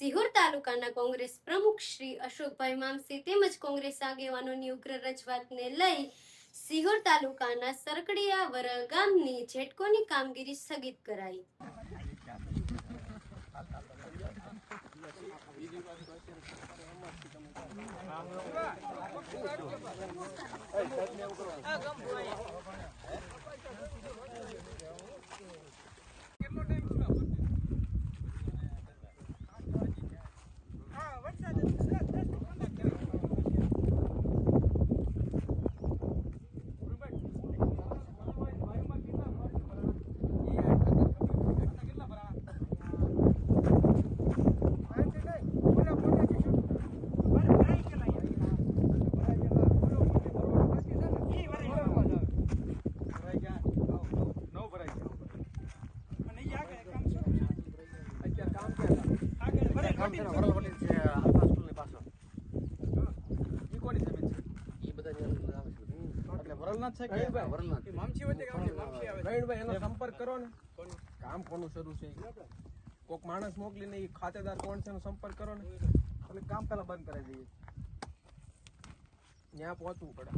સિહોર તાલુકાના કોંગ્રેસ પ્રમુખ શ્રી અશોકભાઈ મામસી તેમજ કોંગ્રેસ આગેવાનોની ઉગ્ર રજૂઆતને લઈ સિહોર તાલુકાના સરકડિયા વરલ ગામની જેટકોની કામગીરી સ્થગિત કરાઈ. સંપર્ક કરો ને કામ કોનું શરૂ છે, કોક માણસ મોકલીને ખાતેદાર કોણ છે સંપર્ક કરો ને એટલે કામ પેલા બંધ કરાવી દઈએ. ત્યાં પહોંચવું પડે.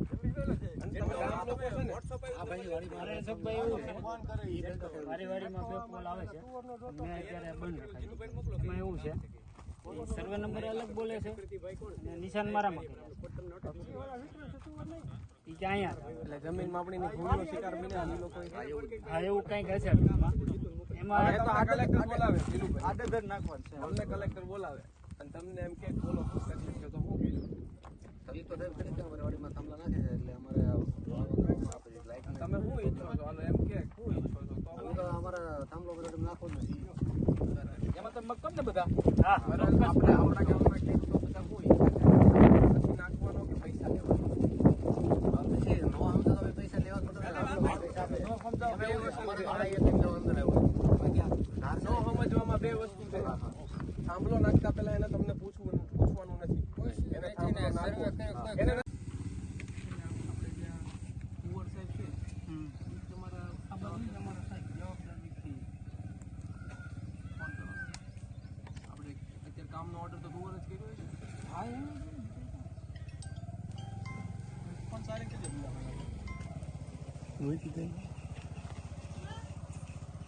સર્વે નંબર અલગ બોલે છે, નિશાન મારામાં એટલે જમીનમાં આપણી ભૂલનો શિકાર બન્યા એ લોકો. હા, એવું કઈક હશે. એમાં કલેક્ટર બોલાવે, આદત નાખવાનું છે. અમને કલેક્ટર બોલાવે અને તમને એમ કે બોલો તો શું કીધું તમે શું ઈચ્છો છો? એમ કે શું ઈચ્છો છો? અમારા થાંભલો બધો નાખો નથી એમાં તમે મક્કમ ને બધા. હા, આપણા ગામમાં ખેડૂતો બધા શું ઈચ્છે છે? પછી નાખવાનો કે પૈસા લેવાનો? પછી નો સમજો તો પૈસા લેવા નો સમજવામાં બે વસ્તુ છે. થાંભલો નાખતા પહેલા એને તમને પૂછવાનું નથી. એને થાંભલો નાખવો. એને કુંવર સાહેબ છે તમારા જવાબદારી આપણે અત્યારે કામનો ઓર્ડર તો કુંવર જ કર્યો છે. હા, પણ સારી રીતે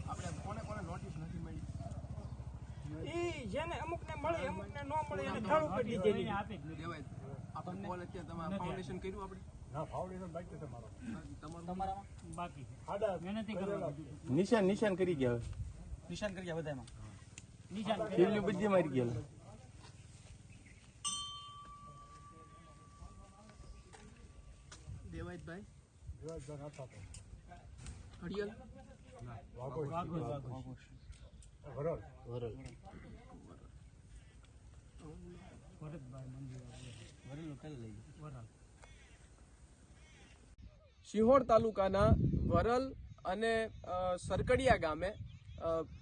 આપણે કોને નોટિસ નથી મળી? જેને અમુક ને મળે, અમુક ને ન મળે, એને થળ ઉપર દીધેલી આપી દેવાય. આપણે કોલ અત્યારે તમારે ફાઉન્ડેશન કર્યું આપણે? ના, ફાઉન્ડેશન બાકી છે મારો. તમારામાં બાકી મહેનત નિશાન કરી ગયા. નિશાન કરી ગયા બધામાં. નિશાન છેલ્લી બધી મારી ગયા. દેવાયતભાઈ વાઘોશ. હરિયલ વરલ. સિહોર તાલુકાના વરલ અને સરકડિયા ગામે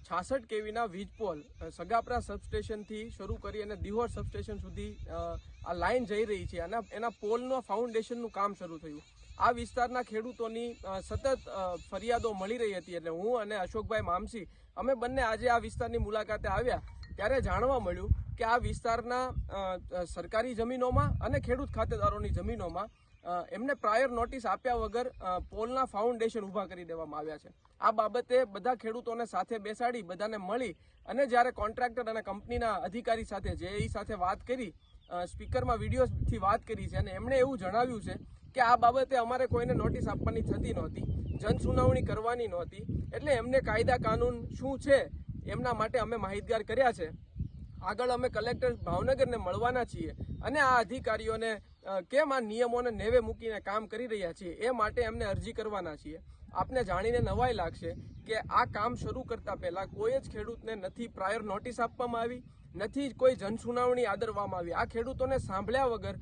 66 કેવીના વીજપોલ સગાપરા સબસ્ટેશનથી શરૂ કરી અને દિહોર સબસ્ટેશન સુધી આ લાઈન જઈ રહી છે અને એના પોલનો ફાઉન્ડેશનનું કામ શરૂ થયું. આ વિસ્તારના ખેડૂતોની સતત ફરિયાદો મળી રહી હતી એટલે હું અને અશોકભાઈ મામસી અમે બંને આજે આ વિસ્તારની મુલાકાતે આવ્યા ત્યારે જાણવા મળ્યું કે આ વિસ્તારના સરકારી જમીનોમાં અને ખેડૂત ખાતેદારોની જમીનોમાં એમને પ્રાયર નોટિસ આપ્યા વગર પોલના ફાઉન્ડેશન ઊભા કરી દેવામાં આવ્યા છે. આ બાબતે બધા ખેડૂતોને સાથે બેસાડી બધાને મળી અને જ્યારે કોન્ટ્રાક્ટર અને કંપનીના અધિકારી સાથે જેઈ સાથે વાત કરી, સ્પીકરમાં વિડીયોથી વાત કરી છે અને એમણે એવું જણાવ્યું છે કે આ બાબતે અમારે કોઈને નોટિસ આપવાની થતી નહોતી, જનસુનાવણી કરવાની નહોતી, એટલે એમને કાયદા કાનૂન શું છે એમના માટે અમે માહિતગાર કર્યા છે. આગળ અમે કલેક્ટર ભાવનગરને મળવાના છીએ અને આ અધિકારીઓને કેમ આ નિયમોને નેવે મૂકીને કામ કરી રહ્યા છીએ એ માટે એમને અરજી કરવાના છીએ. આપને જાણીને નવાઈ લાગશે કે આ કામ શરૂ કરતા પહેલા કોઈ જ ખેડૂતને નથી પ્રાયર નોટિસ આપવામાં આવી, નથી કોઈ જનસુનાવણી આદરવામાં આવી. આ ખેડૂતોને સાંભળ્યા વગર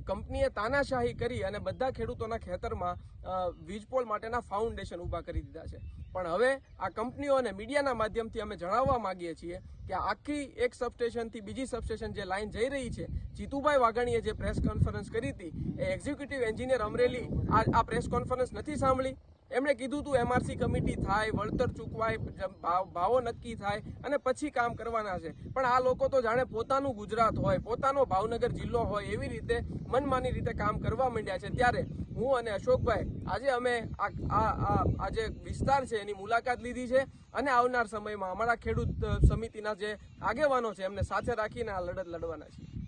કંપનીએ તાનાશાહી કરી અને બધા ખેડૂતોના ખેતરમાં વીજપોલ માટેના ફાઉન્ડેશન ઊભા કરી દીધા છે. પણ હવે આ કંપનીઓ અને મીડિયાના માધ્યમથી અમે જણાવવા માંગીએ છીએ કે આખી એક સબસ્ટેશનથી બીજી સબસ્ટેશન જે લાઈન જઈ રહી છે, જીતુભાઈ વાઘાણીએ જે પ્રેસ કોન્ફરન્સ કરી હતી એ એક્ઝિક્યુટિવ એન્જિનિયર અમરેલી આ પ્રેસ કોન્ફરન્સ નથી સાંભળી. એમણે કીધું હતું MRC કમિટી થાય, વળતર ચૂકવાય, ભાવો નક્કી થાય અને પછી કામ કરવાના છે. પણ આ લોકો તો જાણે પોતાનું ગુજરાત હોય, પોતાનો ભાવનગર જિલ્લો હોય એવી રીતે મનમાની રીતે કામ કરવા માંડ્યા છે. ત્યારે હું અને અશોકભાઈ આજે અમે આ જે વિસ્તાર છે એની મુલાકાત લીધી છે અને આવનાર સમયમાં અમારા ખેડૂત સમિતિના જે આગેવાનો છે એમને સાથે રાખીને આ લડત લડવાના છીએ.